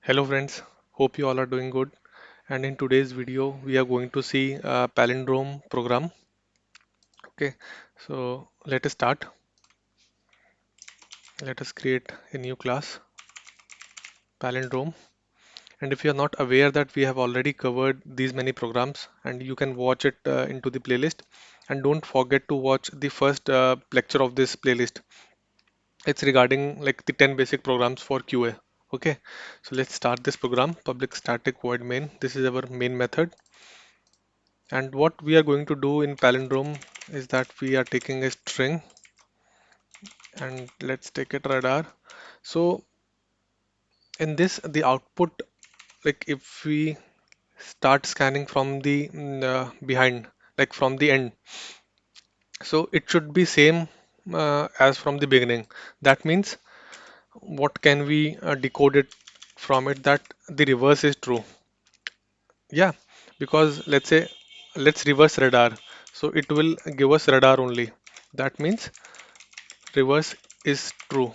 Hello friends, hope you all are doing good. And in today's video, we are going to see Palindrome program. Okay, so let us start. Let us create a new class, Palindrome. And if you are not aware that we have already covered these many programs, and you can watch it into the playlist. And don't forget to watch the first lecture of this playlist. It's regarding like the 10 basic programs for QA. Okay, so let's start this program. Public static void main. This is our main method. And what we are going to do in Palindrome is that we are taking a string and let's take it radar. So in this, the output, like if we start scanning from the behind, like from the end, so it should be same as from the beginning. That means what can we decode it from it that the reverse is true. Yeah, because let's reverse radar. So it will give us radar only. That means reverse is true,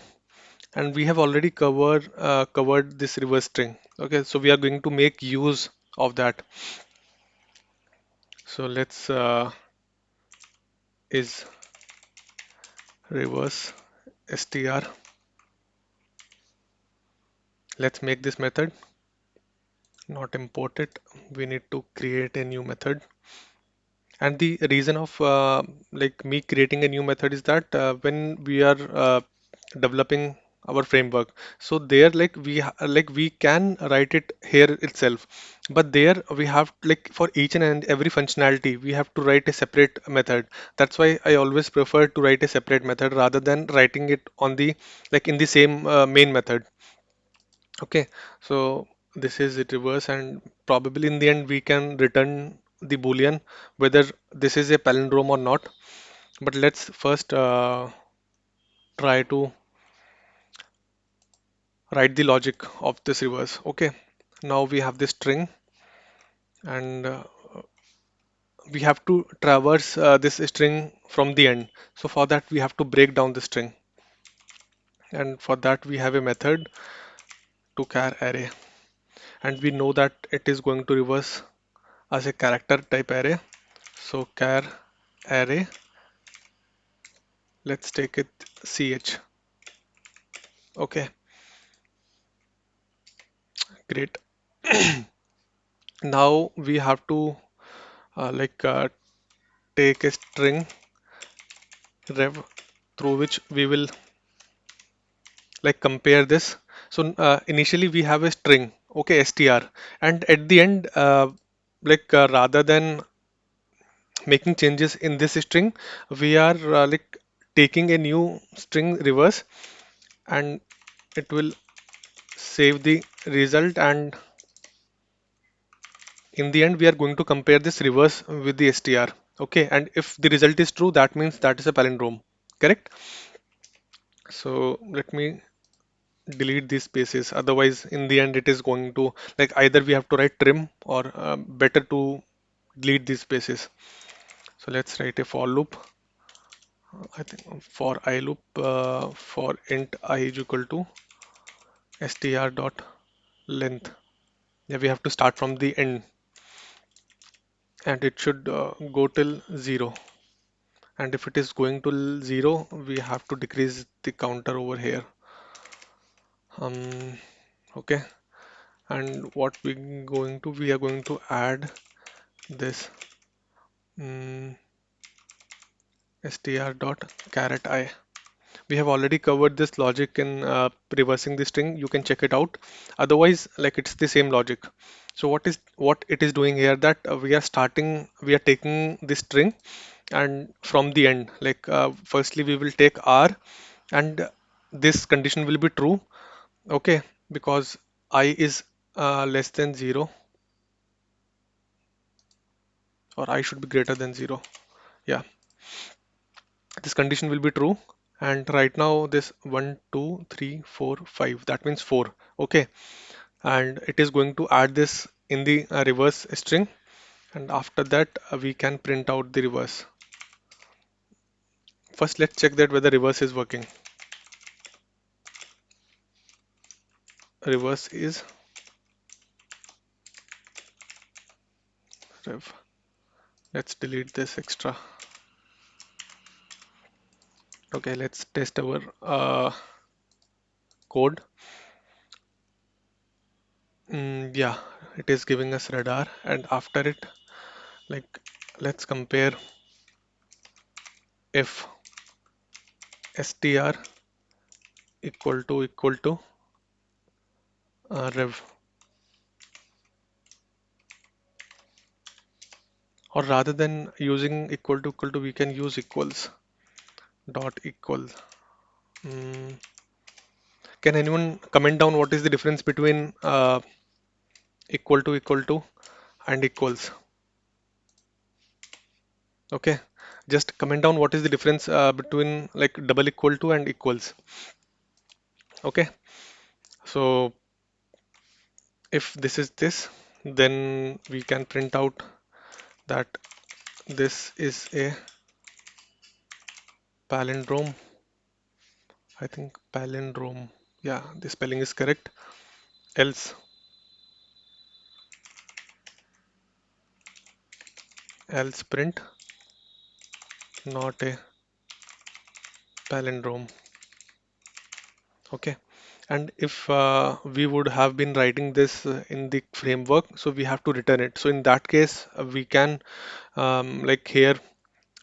and we have already covered this reverse string. Okay, so we are going to make use of that. So let's is reverse str. Let's make this method, not import it. We need to create a new method. And the reason of like me creating a new method is that when we are developing our framework, so there like we can write it here itself, but there we have like for each and every functionality we have to write a separate method. That's why I always prefer to write a separate method rather than writing it on the like in the same main method. Okay, so this is it reverse, and probably in the end we can return the boolean whether this is a palindrome or not. But let's first try to write the logic of this reverse. Okay, now we have this string, and we have to traverse this string from the end. So for that we have to break down the string, and for that we have a method to char array, and we know that it is going to reverse as a character type array. So char array, let's take it ch. Okay, great. Now we have to like take a string rev through which we will like compare this. So initially we have a string, okay, str, and at the end rather than making changes in this string, we are like taking a new string reverse, and it will save the result, and in the end we are going to compare this reverse with the str. Okay, and if the result is true, that means that is a palindrome. Correct. So let me delete these spaces, otherwise in the end it is going to like either we have to write trim or better to delete these spaces. So let's write a for loop. I think for I loop for int I is equal to str dot length. Yeah, we have to start from the end, and it should go till 0. And if it is going to 0, we have to decrease the counter over here. Um, okay. And what we are going to add this um, str dot caret I. We have already covered this logic in reversing the string. You can check it out. Otherwise, like it's the same logic. So what it is doing here that we are taking this string and from the end, like firstly we will take r, and this condition will be true. Okay, because I is less than 0, or I should be greater than 0. Yeah, this condition will be true. And right now this 1 2 3 4 5, that means 4. Okay, and it is going to add this in the reverse string, and after that we can print out the reverse. First let's check that whether reverse is working. Reverse is rev. Let's delete this extra. Okay, let's test our code. Yeah, it is giving us radar, and after it, like, let's compare if str equal to rev, or rather than using equal to, we can use equals dot equal. Mm, can anyone comment down what is the difference between equal to and equals? Okay, just comment down what is the difference between like double equal to and equals. Okay, so if this is this, then we can print out that this is a palindrome. I think palindrome. Yeah, the spelling is correct. Else print not a palindrome. Okay, and if we would have been writing this in the framework, so we have to return it. So in that case, we can like here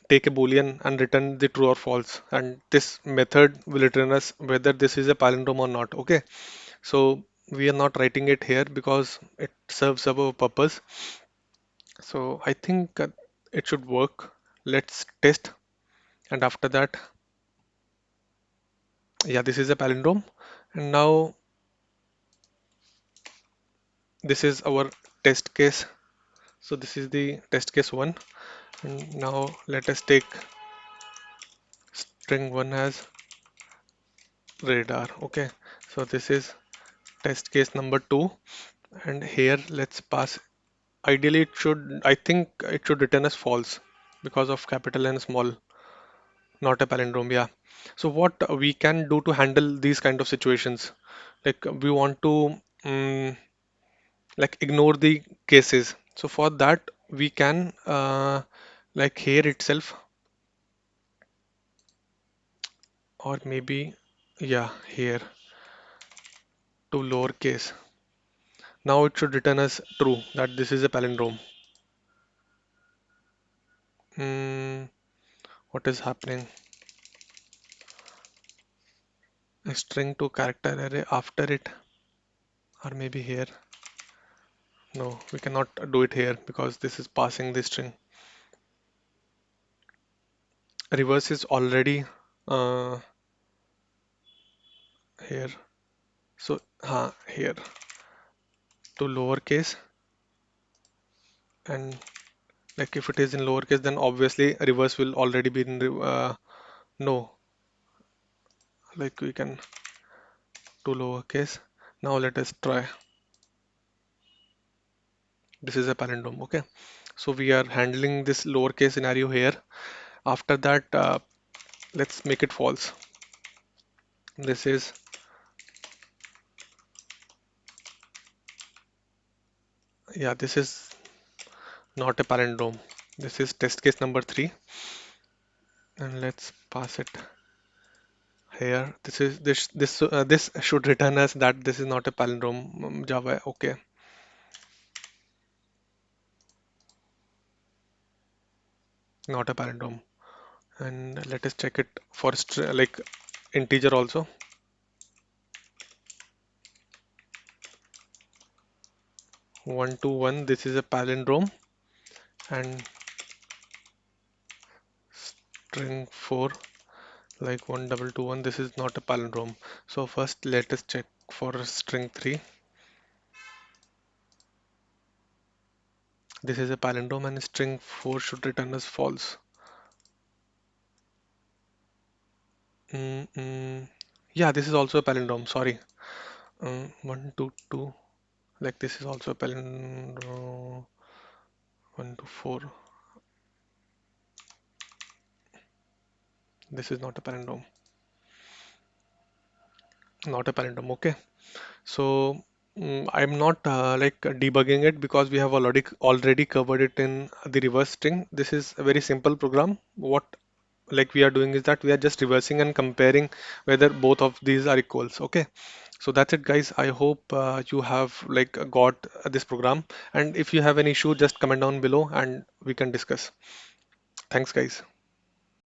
take a boolean and return the true or false, and this method will return us whether this is a palindrome or not. Okay, so we are not writing it here because it serves our purpose. So I think it should work. Let's test, and after that, yeah, this is a palindrome, and now this is our test case. So this is the test case one, and now let us take string one as radar. Okay, so this is test case number two, and here let's pass. Ideally, I think it should return as false because of capital and small, not a palindrome. Yeah. So what we can do to handle these kind of situations, like we want to like ignore the cases. So for that we can like here itself, or maybe yeah here to lowercase. Now it should return as true that this is a palindrome. Hmm, what is happening? A string to character array after it, or maybe here. No, we cannot do it here because this is passing the string. Reverse is already uh, here. So here to lowercase, and like if it is in lowercase, then obviously reverse will already be in no, like we can to lowercase. Now let us try. This is a palindrome. Okay, so we are handling this lowercase scenario here. After that, let's make it false. This is yeah, this is not a palindrome. This is test case number three, and let's pass it here. This should return us that this is not a palindrome. Java. Okay, not a palindrome. And let us check it for like integer also. 121, this is a palindrome, and string 4 like 1221, this is not a palindrome. So first let us check for string 3. This is a palindrome, and string 4 should return as false. Mm, mm. Yeah, this is also a palindrome, sorry. 122, like this is also a palindrome. 124, this is not a palindrome. Not a palindrome. Okay, so I'm not like debugging it because we have already covered it in the reverse string. This is a very simple program. What like we are doing is that we are just reversing and comparing whether both of these are equals. Okay, so that's it, guys. I hope you have like got this program, and if you have any issue, just comment down below and we can discuss. Thanks, guys.